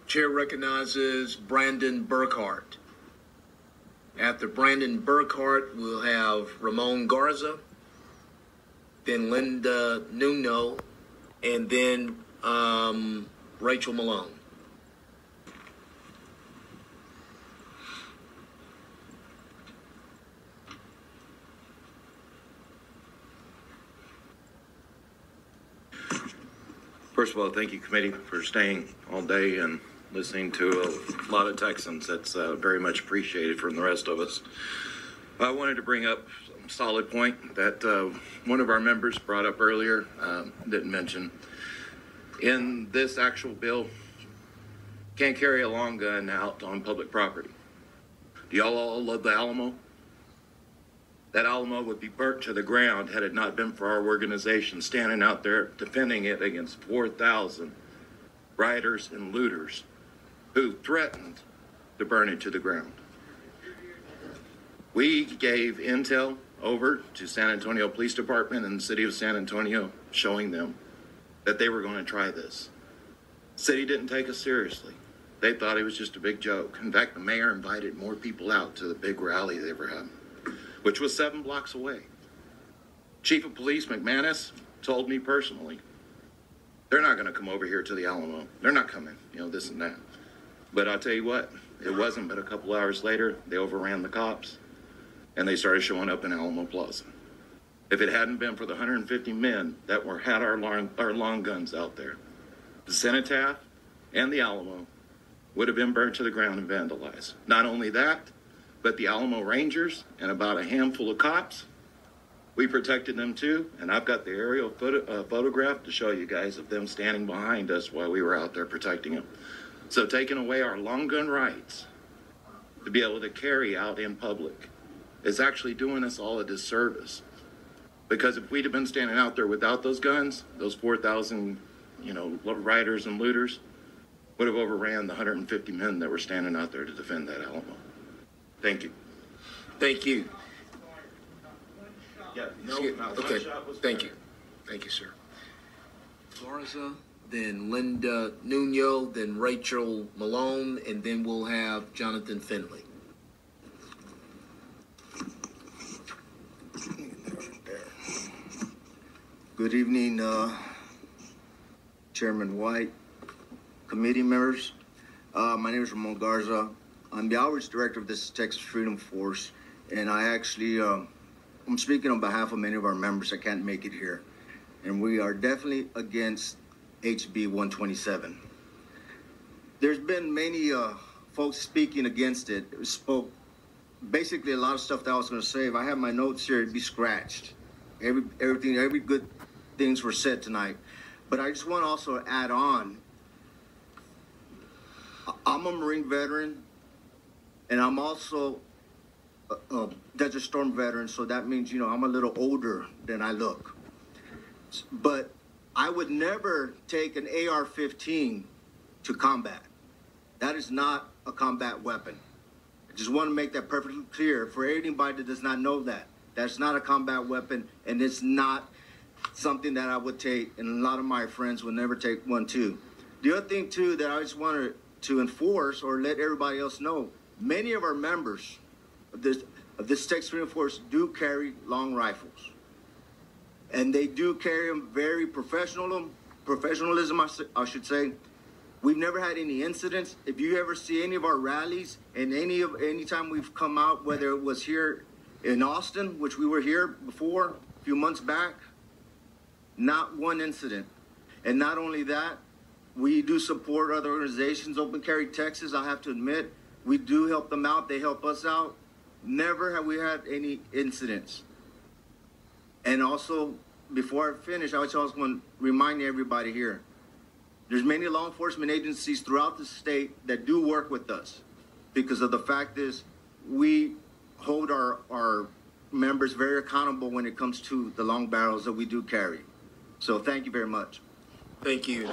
Chair recognizes Brandon Burkhart. After Brandon Burkhart, we'll have Ramon Garza, then Linda Nuno, and then Rachel Malone. First of all, thank you, committee, for staying all day and listening to a lot of Texans. That's very much appreciated from the rest of us. I wanted to bring up a solid point that one of our members brought up earlier, didn't mention. In this actual bill, can't carry a long gun out on public property. Do y'all all love the Alamo? That Alamo would be burnt to the ground had it not been for our organization standing out there defending it against 4,000 rioters and looters who threatened to burn it to the ground. We gave intel over to San Antonio Police Department and the city of San Antonio, showing them that they were going to try this. The city didn't take us seriously. They thought it was just a big joke. In fact, the mayor invited more people out to the big rally they were having, which was 7 blocks away. Chief of Police McManus told me personally, they're not going to come over here to the Alamo. They're not coming, this and that. But I'll tell you what, it wasn't but a couple hours later, they overran the cops and they started showing up in Alamo Plaza. If it hadn't been for the 150 men that had our long guns out there, the Titff and the Alamo would have been burnt to the ground and vandalized. Not only that, but the Alamo Rangers and about a handful of cops, we protected them too. And I've got the aerial photograph to show you guys of them standing behind us while we were out there protecting them. So taking away our long gun rights to be able to carry out in public is actually doing us all a disservice. Because if we'd have been standing out there without those guns, those 4,000, rioters and looters would have overran the 150 men that were standing out there to defend that Alamo. Thank you. Thank you. Yeah, okay. Thank you. Thank you, sir. Garza, then Linda Nuno, then Rachel Malone, and then we'll have Jonathan Finley. Good evening, Chairman White, committee members. My name is Ramon Garza. I'm the outreach director of this Texas Freedom Force, and I actually, I'm speaking on behalf of many of our members that can't make it here. And we are definitely against HB127. There's been many folks speaking against it. Spoke basically a lot of stuff that I was going to say. If I had my notes here, it'd be scratched. Every good things were said tonight. But I just want to also add on, I'm a Marine veteran, and I'm also a Desert Storm veteran, so that means, I'm a little older than I look. But I would never take an AR-15 to combat. That is not a combat weapon. I just want to make that perfectly clear for anybody that does not know that. That's not a combat weapon, and it's not something that I would take, and a lot of my friends would never take one too. The other thing too that I just wanted to enforce or let everybody else know, many of our members of this Texas Freedom Force do carry long rifles. And they do carry them very professionalism, I should say. We've never had any incidents. If you ever see any of our rallies and any time we've come out, whether it was here in Austin, which we were here before, a few months back, not one incident. And not only that, we do support other organizations, Open Carry Texas, I have to admit. We do help them out, they help us out. Never have we had any incidents. And also, before I finish, I also want to remind everybody here, there's many law enforcement agencies throughout the state that do work with us, because of the fact is we hold our members very accountable when it comes to the long barrels that we do carry. So thank you very much. Thank you.